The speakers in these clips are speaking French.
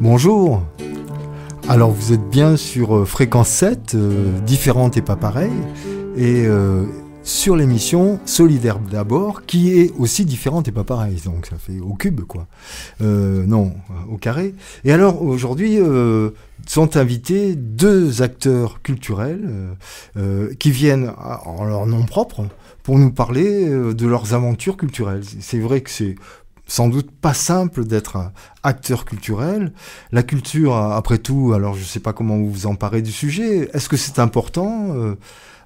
Bonjour, alors vous êtes bien sur Fréquence 7, différente et pas pareille, et sur l'émission Solidaire d'abord, qui est aussi différente et pas pareille, donc ça fait au cube quoi, non, au carré. Et alors aujourd'hui sont invités deux acteurs culturels qui viennent en leur nom propre pour nous parler de leurs aventures culturelles. C'est vrai que c'est sans doute pas simple d'être un acteur culturel. La culture, après tout, alors je sais pas comment vous vous emparez du sujet. Est-ce que c'est important ?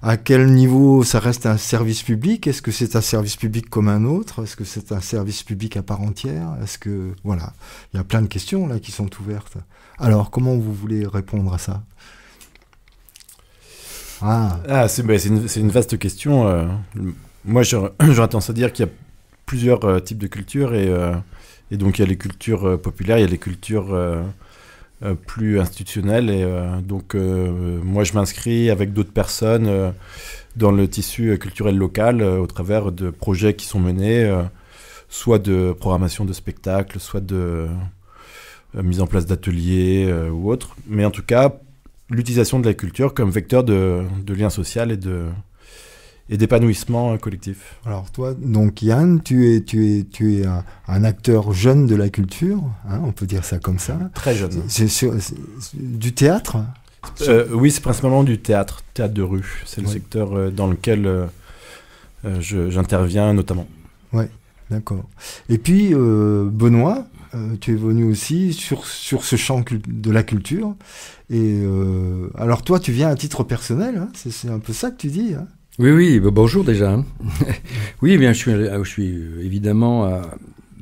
À quel niveau ça reste un service public ? Est-ce que c'est un service public comme un autre ? Est-ce que c'est un service public à part entière ? Est-ce que... Voilà, il y a plein de questions là qui sont ouvertes. Alors, comment vous voulez répondre à ça ? C'est une vaste question. Moi, j'aurais tendance à dire qu'il y a plusieurs types de cultures et donc il y a les cultures populaires, il y a les cultures plus institutionnelles et donc moi je m'inscris avec d'autres personnes dans le tissu culturel local au travers de projets qui sont menés soit de programmation de spectacles, soit de mise en place d'ateliers ou autres, mais en tout cas l'utilisation de la culture comme vecteur de lien social et d'épanouissement collectif. Alors toi, donc Yann, tu es un acteur jeune de la culture, hein, on peut dire ça comme ça. Très jeune. C'est du théâtre ? Oui, c'est principalement du théâtre de rue. C'est le secteur dans lequel j'interviens notamment. Oui, d'accord. Et puis, Benoît, tu es venu aussi sur ce champ de la culture. Et alors toi, tu viens à titre personnel, hein, c'est un peu ça que tu dis, hein. Oui, bonjour déjà. Oui, bien, je suis évidemment,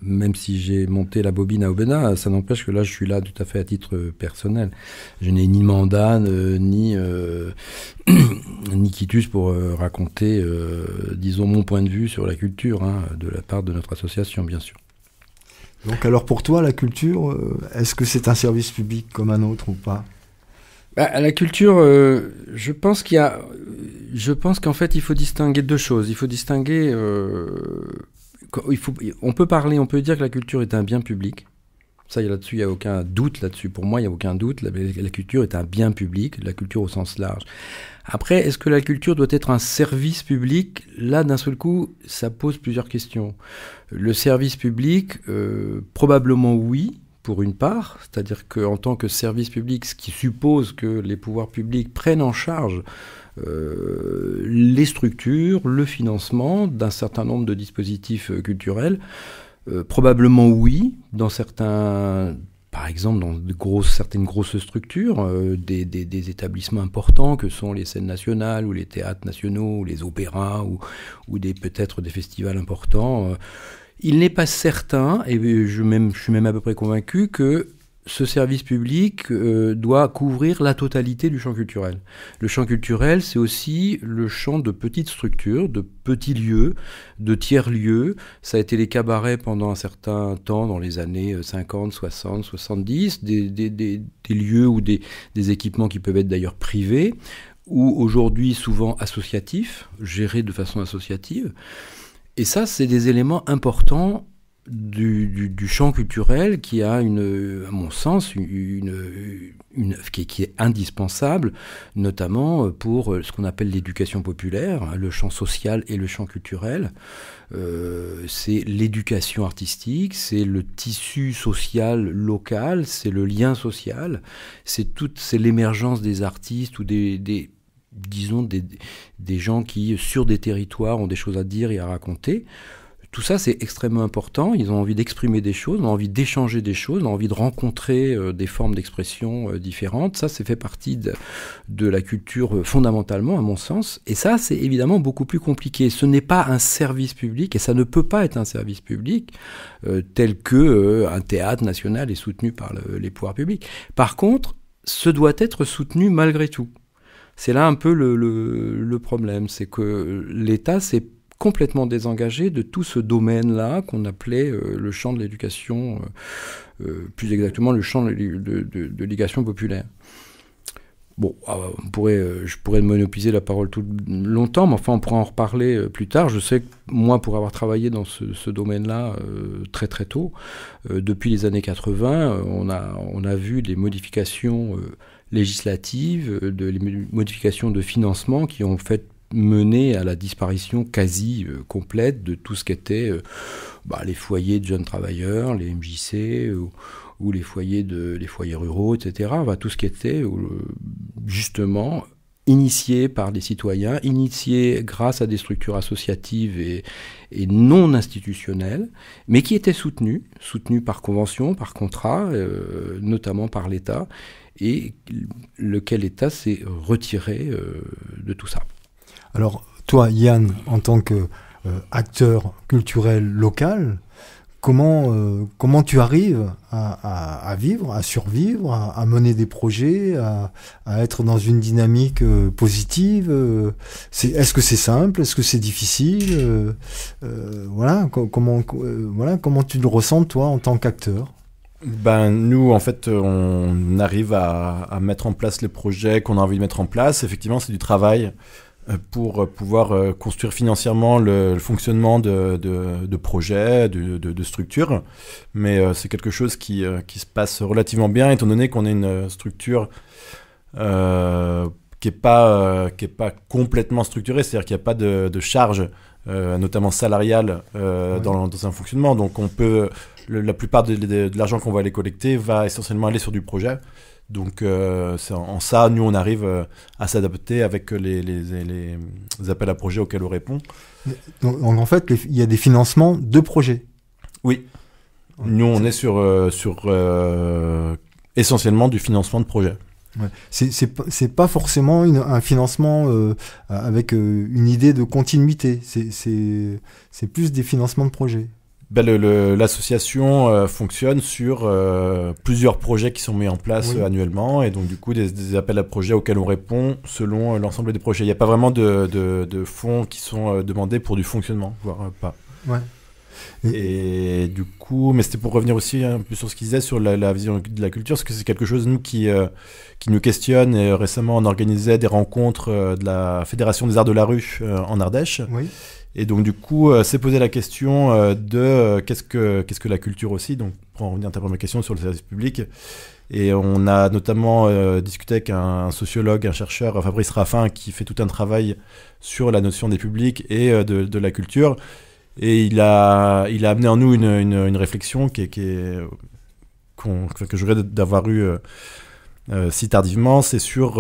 même si j'ai monté la bobine à Aubenas, ça n'empêche que là, je suis là tout à fait à titre personnel. Je n'ai ni mandat, ni quitus pour raconter, disons, mon point de vue sur la culture, hein, de la part de notre association, bien sûr. Donc alors pour toi, la culture, est-ce que c'est un service public comme un autre ou pas ? La culture, je pense qu'en fait, il faut distinguer deux choses. Il faut distinguer... on peut dire que la culture est un bien public. Ça, là-dessus, il n'y a aucun doute là-dessus. Pour moi, il n'y a aucun doute. La culture est un bien public, la culture au sens large. Après, est-ce que la culture doit être un service public ? Là, d'un seul coup, ça pose plusieurs questions. Le service public, probablement oui, pour une part, c'est-à-dire qu'en tant que service public, ce qui suppose que les pouvoirs publics prennent en charge les structures, le financement d'un certain nombre de dispositifs culturels, probablement oui, dans certains, par exemple dans certaines grosses structures, des établissements importants que sont les scènes nationales ou les théâtres nationaux, ou les opéras ou peut-être des festivals importants. Il n'est pas certain, et je suis même à peu près convaincu, que ce service public doit couvrir la totalité du champ culturel. Le champ culturel, c'est aussi le champ de petites structures, de petits lieux, de tiers-lieux. Ça a été les cabarets pendant un certain temps, dans les années 50, 60, 70, des lieux ou des équipements qui peuvent être d'ailleurs privés, ou aujourd'hui souvent associatifs, gérés de façon associative. Et ça, c'est des éléments importants du champ culturel qui a, à mon sens, qui est indispensable, notamment pour ce qu'on appelle l'éducation populaire, le champ social et le champ culturel. C'est l'éducation artistique, c'est le tissu social local, c'est le lien social, c'est l'émergence des artistes ou disons des gens qui, sur des territoires, ont des choses à dire et à raconter. tout ça, c'est extrêmement important. Ils ont envie d'exprimer des choses, ont envie d'échanger des choses, ont envie de rencontrer des formes d'expression différentes. Ça, c'est fait partie de la culture fondamentalement, à mon sens. Et ça, c'est évidemment beaucoup plus compliqué. Ce n'est pas un service public, et ça ne peut pas être un service public tel que un théâtre national est soutenu par les pouvoirs publics. Par contre, ce doit être soutenu malgré tout. C'est là un peu le problème, c'est que l'État s'est complètement désengagé de tout ce domaine-là qu'on appelait le champ de l'éducation, plus exactement le champ de l'éducation populaire. Bon, je pourrais monopoliser la parole tout longtemps, mais enfin on pourra en reparler plus tard. Je sais que moi, pour avoir travaillé dans ce domaine-là très très tôt, depuis les années 80, on a vu des modifications législatives, des modifications de financement qui ont fait mener à la disparition quasi complète de tout ce qu'étaient les foyers de jeunes travailleurs, les MJC ou les foyers ruraux, etc. Tout ce qui était justement initié par des citoyens, initié grâce à des structures associatives et non institutionnelles, mais qui étaient soutenues par convention, par contrat, notamment par l'État, et lequel État s'est retiré de tout ça. Alors, toi, Yann, en tant qu'acteur culturel local, comment tu arrives à vivre, à survivre, à mener des projets, à être dans une dynamique positive est-ce que c'est simple? Est-ce que c'est difficile? Comment tu le ressens, toi, en tant qu'acteur? Nous, en fait, on arrive à mettre en place les projets qu'on a envie de mettre en place. Effectivement, c'est du travail pour pouvoir construire financièrement le fonctionnement de projets, de structures. Mais c'est quelque chose qui se passe relativement bien, étant donné qu'on est une structure qui est pas complètement structurée, c'est-à-dire qu'il n'y a pas de charge, notamment salariale, dans un fonctionnement. Donc on peut, la plupart de l'argent qu'on va aller collecter va essentiellement aller sur du projet. Donc en ça, nous, on arrive à s'adapter avec les appels à projets auxquels on répond. Donc en fait, il y a des financements de projets. Oui. Nous, on est sur essentiellement du financement de projets. Ouais. C'est pas forcément un financement avec une idée de continuité. C'est plus des financements de projets. L'association fonctionne sur plusieurs projets qui sont mis en place annuellement, et donc du coup des appels à projets auxquels on répond selon l'ensemble des projets. Il n'y a pas vraiment de fonds qui sont demandés pour du fonctionnement, voire pas. Ouais. Et du coup, mais c'était pour revenir aussi un peu sur ce qu'il disait sur la vision de la culture, parce que c'est quelque chose, nous, qui nous questionne. Et récemment, on organisait des rencontres de la Fédération des Arts de la Rue en Ardèche. Oui. Et donc, du coup, s'est posé la question de qu'est-ce que la culture aussi. Donc, pour en revenir à ta première question sur le service public. Et on a notamment discuté avec un sociologue, un chercheur, Fabrice Raffin, qui fait tout un travail sur la notion des publics et de la culture. Et il a amené en nous une réflexion que je regrette d'avoir eue si tardivement. C'est sur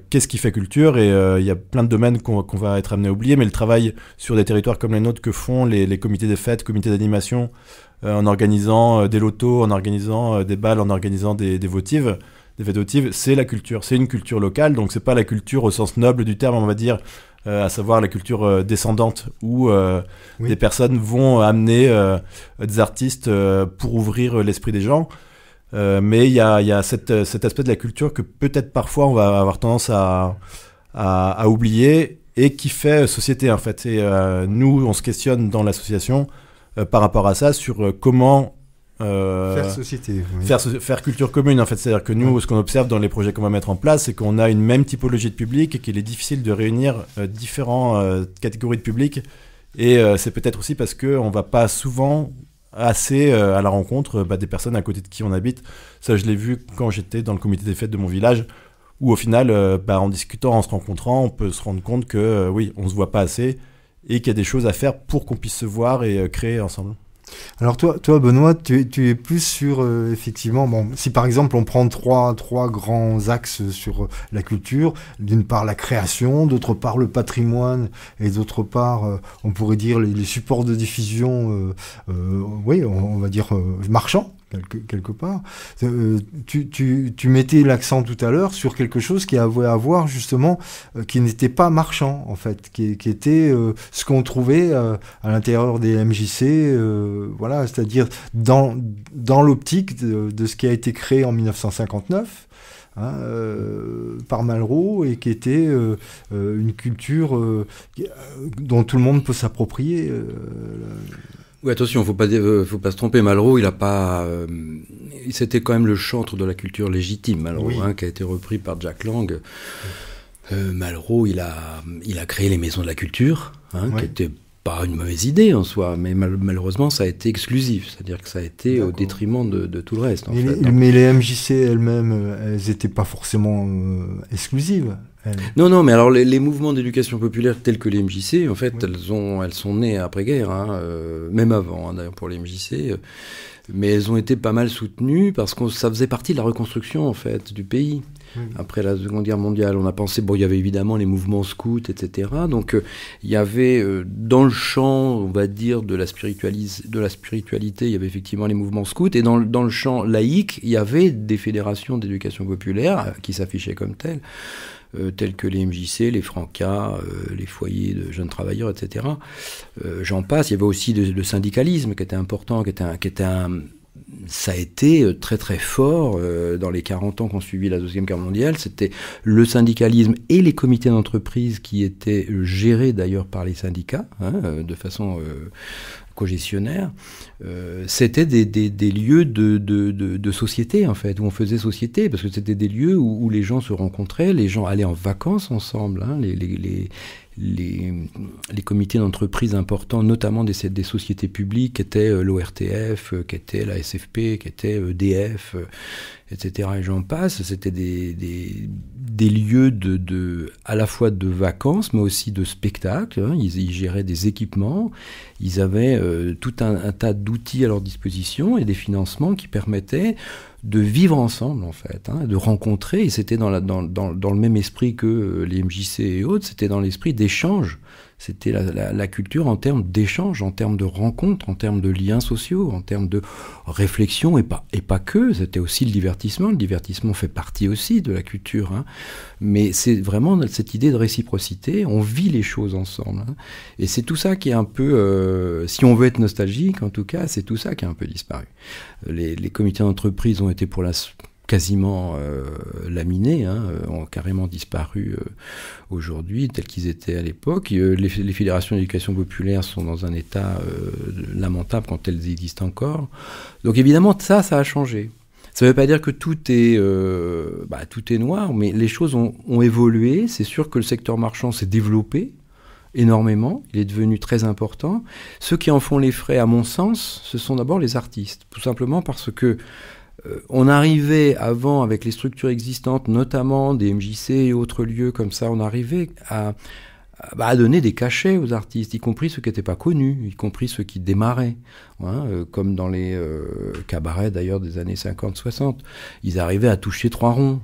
qu'est-ce qui fait culture, et il y a plein de domaines qu'on va être amené à oublier, mais le travail sur des territoires comme les nôtres que font les comités des fêtes, comités d'animation, en organisant des lotos, en organisant des balles, en organisant des votives, des fêtes votives, c'est la culture. C'est une culture locale, donc c'est pas la culture au sens noble du terme, on va dire, à savoir la culture descendante, où des personnes vont amener des artistes pour ouvrir l'esprit des gens. Mais il y a cet aspect de la culture que peut-être parfois on va avoir tendance à oublier, et qui fait société, en fait. Et nous, on se questionne dans l'association par rapport à ça, sur comment faire société, oui. faire culture commune, en fait. C'est-à-dire que nous, ce qu'on observe dans les projets qu'on va mettre en place, c'est qu'on a une même typologie de public et qu'il est difficile de réunir différentes catégories de public. Et c'est peut-être aussi parce qu'on ne va pas souvent assez à la rencontre des personnes à côté de qui on habite. Ça, je l'ai vu quand j'étais dans le comité des fêtes de mon village, où au final, en discutant, en se rencontrant, on peut se rendre compte que oui, on ne se voit pas assez, et qu'il y a des choses à faire pour qu'on puisse se voir et créer ensemble. Alors toi Benoît, tu es plus sur, effectivement, bon, si par exemple on prend trois grands axes sur la culture, d'une part la création, d'autre part le patrimoine, et d'autre part, on pourrait dire les supports de diffusion, oui, on va dire marchands. Quelque part. Tu mettais l'accent tout à l'heure sur quelque chose qui avait à voir justement, qui n'était pas marchand en fait, qui était ce qu'on trouvait à l'intérieur des MJC, voilà, c'est-à-dire dans l'optique de ce qui a été créé en 1959. Par Malraux, et qui était une culture dont tout le monde peut s'approprier. Oui, attention, faut pas se tromper. Malraux, c'était quand même le chantre de la culture légitime, Malraux, oui. Qui a été repris par Jack Lang. Malraux, il a créé les maisons de la culture, oui. Qui était pas une mauvaise idée en soi, mais malheureusement, ça a été exclusif, c'est-à-dire que ça a été au détriment de tout le reste. Mais les MJC elles-mêmes, elles n'étaient pas forcément exclusives. Non, mais alors les mouvements d'éducation populaire tels que les MJC, en fait, oui. elles sont nées après-guerre, même avant, d'ailleurs, pour les MJC, mais elles ont été pas mal soutenues parce que ça faisait partie de la reconstruction, en fait, du pays. Oui. Après la Seconde Guerre mondiale, on a pensé, il y avait évidemment les mouvements scouts, etc. Donc, il y avait, dans le champ, on va dire, de la spiritualité, il y avait effectivement les mouvements scouts, et dans le champ laïque, il y avait des fédérations d'éducation populaire qui s'affichaient comme telles. Tels que les MJC, les Francas, les foyers de jeunes travailleurs, etc. J'en passe. Il y avait aussi le syndicalisme qui était important, ça a été très très fort dans les 40 ans qui ont suivi la Deuxième Guerre mondiale. C'était le syndicalisme et les comités d'entreprise qui étaient gérés d'ailleurs par les syndicats, de façon cogestionnaire. C'était des lieux de société, en fait, où on faisait société, parce que c'était des lieux où les gens se rencontraient, les gens allaient en vacances ensemble, les comités d'entreprise importants, notamment des sociétés publiques, qui étaient l'ORTF, qui était la SFP, qui était EDF, etc. Et j'en passe. C'était des lieux à la fois de vacances, mais aussi de spectacles. Ils géraient des équipements. Ils avaient tout un tas d'outils à leur disposition et des financements qui permettaient de vivre ensemble, en fait, de rencontrer, et c'était dans le même esprit que les MJC et autres, c'était dans l'esprit d'échange. C'était la culture en termes d'échange, en termes de rencontres, en termes de liens sociaux, en termes de réflexion, et pas que, c'était aussi le divertissement. Le divertissement fait partie aussi de la culture, mais c'est vraiment cette idée de réciprocité, on vit les choses ensemble. Et c'est tout ça qui est un peu, si on veut être nostalgique en tout cas, c'est tout ça qui a un peu disparu. Les comités d'entreprise ont été quasiment laminés, ont carrément disparu aujourd'hui, tels qu'ils étaient à l'époque. Les fédérations d'éducation populaire sont dans un état lamentable quand elles existent encore. Donc évidemment, ça a changé. Ça ne veut pas dire que tout est noir, mais les choses ont évolué. C'est sûr que le secteur marchand s'est développé énormément, il est devenu très important. Ceux qui en font les frais, à mon sens, ce sont d'abord les artistes, tout simplement parce que on arrivait avant, avec les structures existantes, notamment des MJC et autres lieux comme ça, on arrivait à donner des cachets aux artistes, y compris ceux qui n'étaient pas connus, y compris ceux qui démarraient, comme dans les cabarets d'ailleurs des années 50-60. Ils arrivaient à toucher 3 ronds,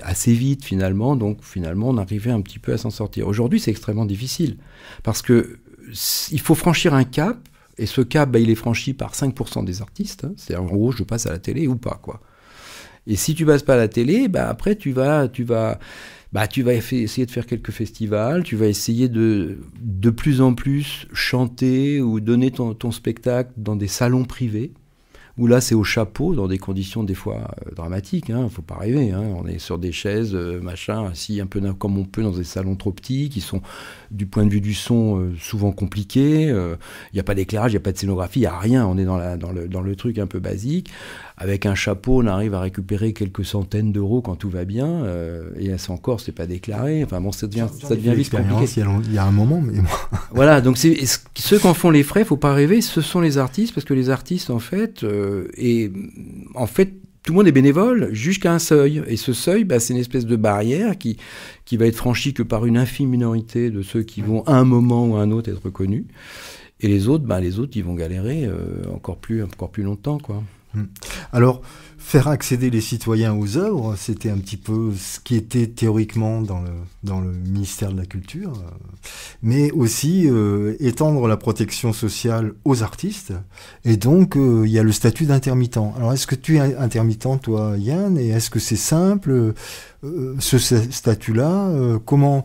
assez vite finalement, donc finalement on arrivait un petit peu à s'en sortir. Aujourd'hui c'est extrêmement difficile, parce que il faut franchir un cap. Et ce cap, il est franchi par 5% des artistes. C'est-à-dire, en gros, je passe à la télé ou pas, quoi. Et si tu passes pas à la télé, après, tu vas essayer de faire quelques festivals, tu vas essayer de plus en plus chanter ou donner ton spectacle dans des salons privés, où là, c'est au chapeau, dans des conditions des fois dramatiques, faut pas rêver, on est sur des chaises, assis un peu comme on peut dans des salons trop petits, qui sont, du point de vue du son, souvent compliqués, il n'y a pas d'éclairage, il n'y a pas de scénographie, il n'y a rien, on est dans le truc un peu basique. Avec un chapeau, on arrive à récupérer quelques centaines d'euros quand tout va bien, et encore, c'est pas déclaré, enfin bon, ça devient vite compliqué. Il y a un moment, mais... Voilà, donc ceux qui en font les frais, faut pas rêver, ce sont les artistes, parce que les artistes, en fait, tout le monde est bénévole jusqu'à un seuil. Et ce seuil, c'est une espèce de barrière qui va être franchie que par une infime minorité de ceux qui vont à un moment ou à un autre être reconnus. Et les autres, ils vont galérer encore plus longtemps, quoi. Alors, faire accéder les citoyens aux œuvres, c'était un petit peu ce qui était théoriquement dans le ministère de la Culture, mais aussi étendre la protection sociale aux artistes, et donc il y a le statut d'intermittent. Alors, est-ce que tu es intermittent, toi, Yann, et est-ce que c'est simple, ce statut-là, comment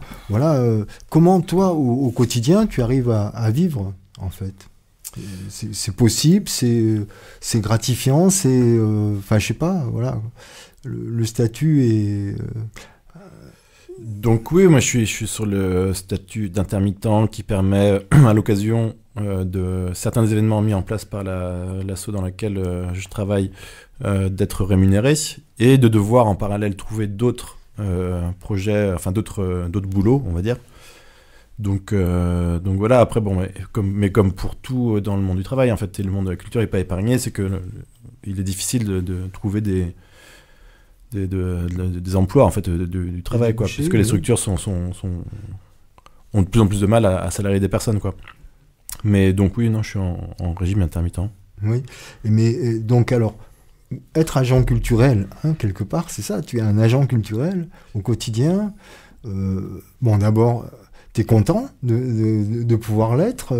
toi, au quotidien, tu arrives à vivre, en fait? C'est possible, c'est gratifiant, enfin je sais pas, voilà, le statut est... Donc oui, moi je suis sur le statut d'intermittent qui permet à l'occasion de certains événements mis en place par l'asso dans laquelle je travaille d'être rémunéré et de devoir en parallèle trouver d'autres projets, enfin d'autres boulots, on va dire. Donc voilà, après, bon, comme pour tout dans le monde du travail, en fait, et le monde de la culture n'est pas épargné, c'est que il est difficile de trouver des emplois, en fait, du travail, quoi, puisque les structures ont de plus en plus de mal à salarier des personnes, quoi. Mais donc oui, non, je suis en régime intermittent. Oui, mais donc alors, être agent culturel, hein, quelque part, c'est ça, tu es un agent culturel au quotidien. Bon, d'abord... T'es content de pouvoir l'être?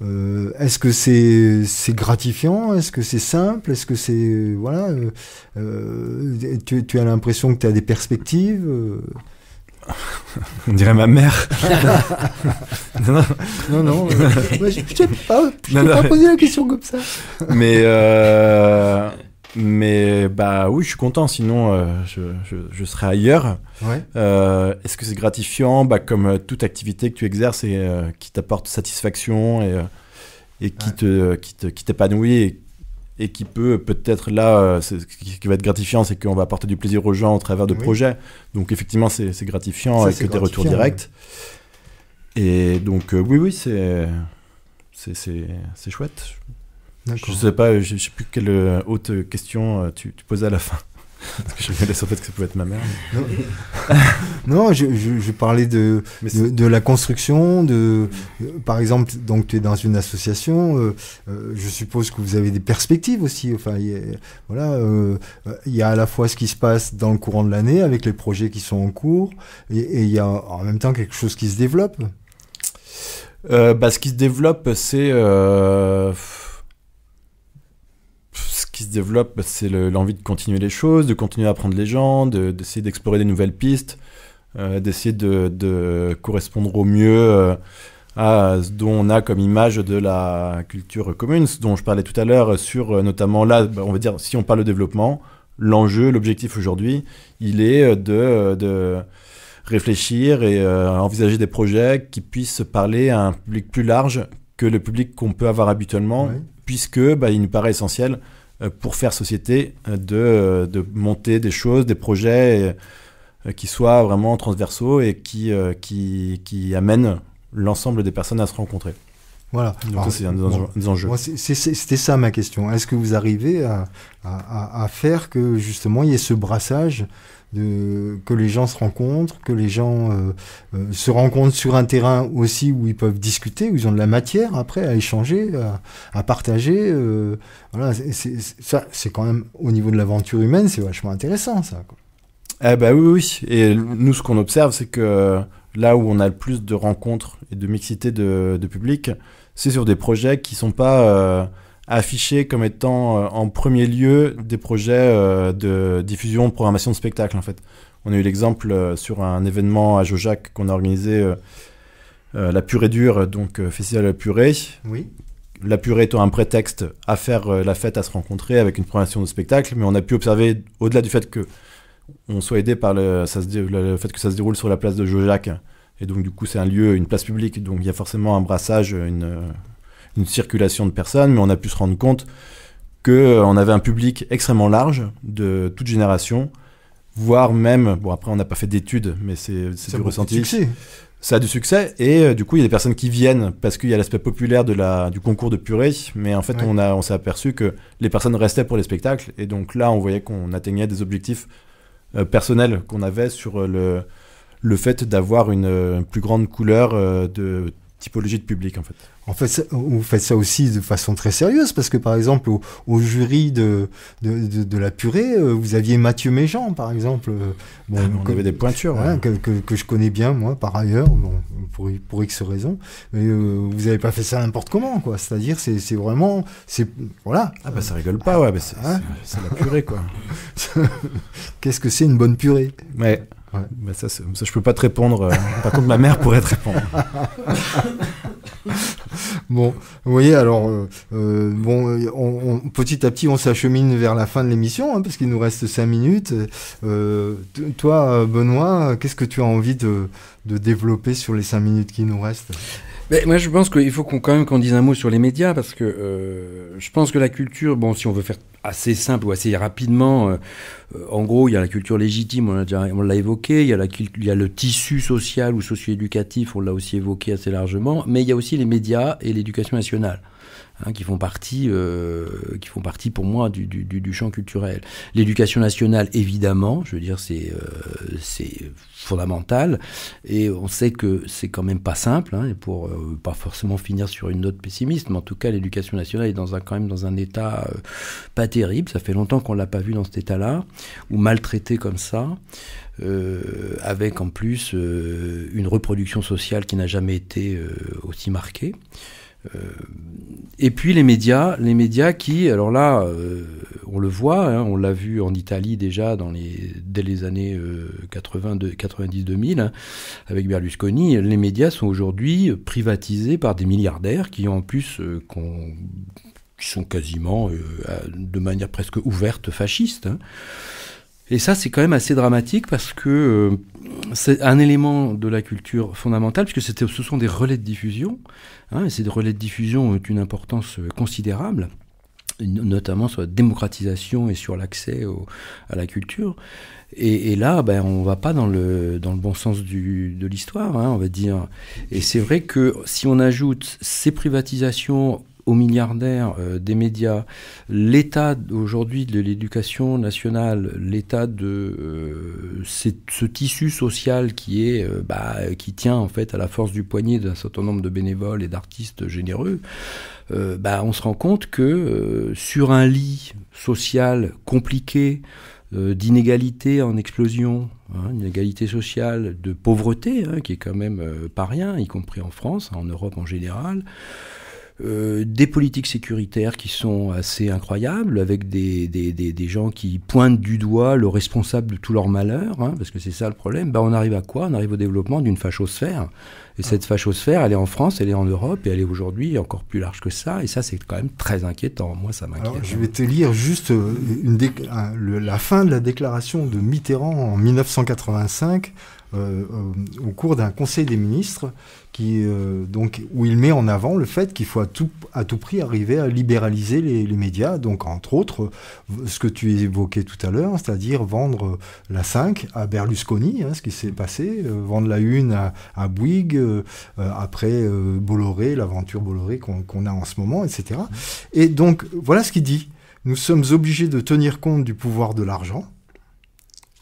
Est-ce que c'est gratifiant? Est-ce que c'est simple? Est-ce que c'est... Voilà. Tu as l'impression que tu as des perspectives? On dirait ma mère. Non. Je t'ai pas posé la question comme ça. Mais bah oui, je suis content, sinon je serais ailleurs. Ouais. Est-ce que c'est gratifiant? Bah, comme toute activité que tu exerces et qui t'apporte satisfaction et qui t'épanouit et qui peut-être là, ce qui va être gratifiant, c'est qu'on va apporter du plaisir aux gens au travers de projets. Donc effectivement, c'est gratifiant avec des retours directs. Et donc oui, c'est chouette. D'accord. Je sais pas, je sais plus quelle autre question tu posais à la fin. Parce que je me laisse en fait que ça pouvait être ma mère. Non, je parlais de la construction, par exemple, donc tu es dans une association, je suppose que vous avez des perspectives aussi. Enfin, il y a à la fois ce qui se passe dans le courant de l'année avec les projets qui sont en cours, et il y a en même temps quelque chose qui se développe. Ce qui se développe, c'est l'envie de continuer les choses, de continuer à apprendre les gens, d'essayer d'explorer des nouvelles pistes, d'essayer de correspondre au mieux à ce dont on a comme image de la culture commune, ce dont je parlais tout à l'heure sur notamment là, on va dire, si on parle de développement, l'objectif aujourd'hui, il est de réfléchir et envisager des projets qui puissent parler à un public plus large que le public qu'on peut avoir habituellement, puisque il nous paraît essentiel pour faire société, de monter des choses, des projets qui soient vraiment transversaux et qui amènent l'ensemble des personnes à se rencontrer. Voilà. Donc ça, c'est un des enjeux. C'était ça ma question. Est-ce que vous arrivez à faire que justement il y ait ce brassage, que les gens se rencontrent, que les gens se rencontrent sur un terrain aussi où ils peuvent discuter, où ils ont de la matière après à échanger, à partager. Voilà, c'est quand même, au niveau de l'aventure humaine, c'est vachement intéressant ça, quoi. Oui. Et nous, ce qu'on observe, c'est que là où on a le plus de rencontres et de mixité de public, c'est sur des projets qui sont pas affichés comme étant en premier lieu des projets de diffusion, de programmation de spectacle, en fait. On a eu l'exemple sur un événement à Jaujac qu'on a organisé, la Purée Dure, donc Festival de la Purée. Oui. La purée étant un prétexte à faire la fête, à se rencontrer avec une programmation de spectacle, mais on a pu observer, au-delà du fait que on soit aidé par le fait que ça se déroule sur la place de Jaujac, et donc du coup c'est un lieu, une place publique, donc il y a forcément un brassage, une circulation de personnes, mais on a pu se rendre compte qu'on avait un public extrêmement large, de toute génération, voire même, bon après on n'a pas fait d'études, mais c'est du ressenti. Ça a du succès, et du coup il y a des personnes qui viennent parce qu'il y a l'aspect populaire du concours de purée, mais en fait on s'est aperçu que les personnes restaient pour les spectacles, et donc là on voyait qu'on atteignait des objectifs personnels qu'on avait sur le fait d'avoir une plus grande couleur de typologie de public, en fait. En fait, vous faites ça aussi de façon très sérieuse, parce que par exemple, au jury de la purée, vous aviez Mathieu Méjean, par exemple. On avait des pointures. Hein, que je connais bien, moi, par ailleurs, pour X raisons. Mais vous n'avez pas fait ça n'importe comment, quoi. C'est-à-dire, c'est vraiment... Voilà. Ah bah ça rigole pas, ouais. C'est la purée, quoi. Qu'est-ce que c'est une bonne purée? Ouais. Bah ça, je peux pas te répondre. Par contre, ma mère pourrait te répondre. Bon, vous voyez, alors, petit à petit, on s'achemine vers la fin de l'émission, hein, parce qu'il nous reste 5 minutes. Toi, Benoît, qu'est-ce que tu as envie de développer sur les 5 minutes qui nous restent? Moi, je pense qu'il faut qu'on dise un mot sur les médias, parce que je pense que la culture, si on veut faire assez simple ou assez rapidement, en gros, il y a la culture légitime, on l'a évoqué, il y a le tissu social ou socio-éducatif, on l'a aussi évoqué assez largement, mais il y a aussi les médias et l'éducation nationale. Qui font partie pour moi du champ culturel. L'éducation nationale, évidemment, je veux dire, c'est fondamental, et on sait que c'est quand même pas simple, et pour pas forcément finir sur une note pessimiste, mais en tout cas, l'éducation nationale est quand même dans un état pas terrible. Ça fait longtemps qu'on l'a pas vu dans cet état-là, ou maltraité comme ça. Avec en plus une reproduction sociale qui n'a jamais été aussi marquée. Et puis les médias qui, alors là, on le voit, on l'a vu en Italie déjà dès les années 90-2000, avec Berlusconi, les médias sont aujourd'hui privatisés par des milliardaires qui ont en plus qui sont quasiment de manière presque ouverte fasciste. Et ça, c'est quand même assez dramatique, parce que c'est un élément de la culture fondamentale, puisque ce sont des relais de diffusion, et ces relais de diffusion ont une importance considérable, notamment sur la démocratisation et sur l'accès à la culture. Et là, on va pas dans le bon sens de l'histoire, on va dire. Et c'est vrai que si on ajoute ces privatisations aux milliardaires des médias, l'état aujourd'hui de l'éducation nationale, l'état de ce tissu social qui tient en fait à la force du poignet d'un certain nombre de bénévoles et d'artistes généreux, on se rend compte que sur un lit social compliqué, d'inégalité en explosion, inégalité sociale, de pauvreté, qui est quand même pas rien, y compris en France, en Europe en général, des politiques sécuritaires qui sont assez incroyables, avec des gens qui pointent du doigt le responsable de tout leur malheur, parce que c'est ça le problème. On arrive à quoi? On arrive au développement d'une fachosphère. Et cette fachosphère, elle est en France, elle est en Europe, et elle est aujourd'hui encore plus large que ça. Et ça, c'est quand même très inquiétant. Moi, ça m'inquiète. Alors, je vais te lire juste la fin de la déclaration de Mitterrand en 1985, au cours d'un conseil des ministres, où il met en avant le fait qu'il faut à tout prix arriver à libéraliser les médias, donc entre autres ce que tu évoquais tout à l'heure, c'est-à-dire vendre la 5 à Berlusconi, ce qui s'est passé, vendre la 1 à Bouygues, après Bolloré, l'aventure Bolloré qu'on a en ce moment, etc. Et donc voilà ce qu'il dit: nous sommes obligés de tenir compte du pouvoir de l'argent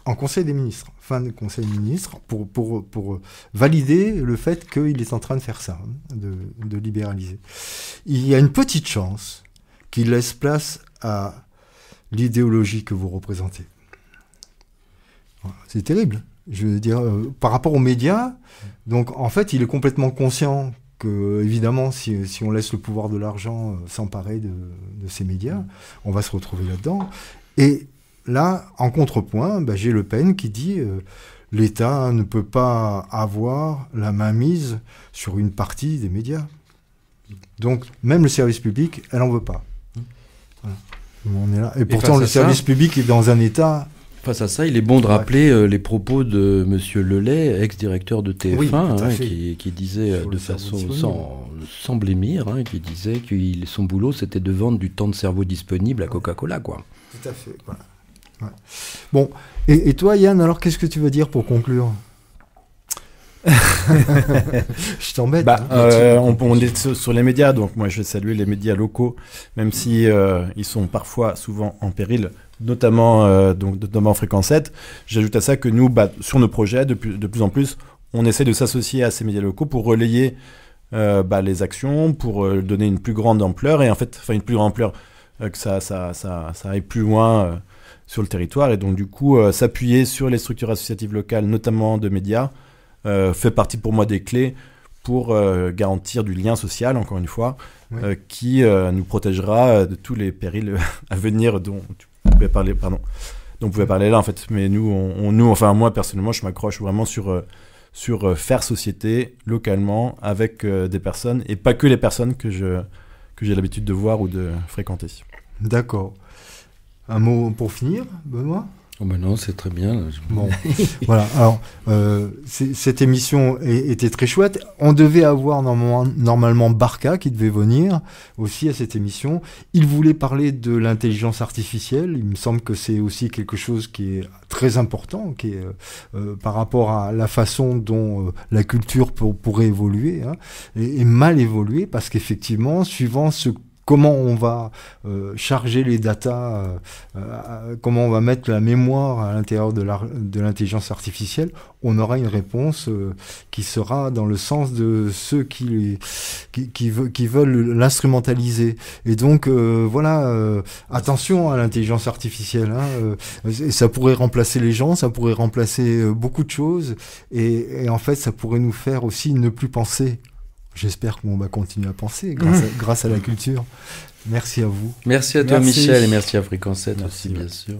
en Conseil des ministres, fin du Conseil des ministres, pour valider le fait qu'il est en train de faire ça, de libéraliser. Il y a une petite chance qu'il laisse place à l'idéologie que vous représentez. C'est terrible. Je veux dire, par rapport aux médias, donc en fait, il est complètement conscient que, évidemment, si on laisse le pouvoir de l'argent s'emparer de ces médias, on va se retrouver là-dedans. Et là, en contrepoint, j'ai Le Pen qui dit l'État ne peut pas avoir la main mise sur une partie des médias. Donc, même le service public, elle n'en veut pas. Voilà. On est là. Et pourtant, le service public est dans un état... Face à ça, il est bon de rappeler les propos de M. Lelay, ex-directeur de TF1, qui disait de façon sans blêmir, qui disait que son boulot, c'était de vendre du temps de cerveau disponible à Coca-Cola, quoi. Tout à fait, voilà. Ouais. Bon, et toi Yann, alors qu'est-ce que tu veux dire pour conclure? Je t'embête. On est sur les médias, donc moi je vais saluer les médias locaux, même si ils sont parfois souvent en péril, notamment Fréquence 7. J'ajoute à ça que nous, sur nos projets, de plus en plus, on essaie de s'associer à ces médias locaux pour relayer les actions pour donner une plus grande ampleur et en fait, une plus grande ampleur, que ça aille plus loin sur le territoire, et donc du coup s'appuyer sur les structures associatives locales, notamment de médias, fait partie pour moi des clés pour garantir du lien social, encore une fois, qui nous protégera de tous les périls à venir dont tu pouvais parler, là en fait. Mais moi personnellement, je m'accroche vraiment sur faire société localement avec des personnes, et pas que les personnes que j'ai l'habitude de voir ou de fréquenter. D'accord. Un mot pour finir, Benoît ? Oh ben non, c'est très bien. Bon, voilà. Alors, cette émission était très chouette. On devait avoir normalement Barca qui devait venir aussi à cette émission. Il voulait parler de l'intelligence artificielle. Il me semble que c'est aussi quelque chose qui est très important, qui est par rapport à la façon dont la culture pourrait évoluer, hein, et mal évoluer, parce qu'effectivement, suivant comment on va charger les datas, comment on va mettre la mémoire à l'intérieur de l'intelligence artificielle, on aura une réponse qui sera dans le sens de ceux qui veulent l'instrumentaliser. Et donc, attention à l'intelligence artificielle. Ça pourrait remplacer les gens, ça pourrait remplacer beaucoup de choses, et en fait, ça pourrait nous faire aussi ne plus penser. J'espère qu'on va continuer à penser grâce à la culture. Merci à vous. Merci à toi, Michel, et merci à Fréquence 7 aussi, bien sûr.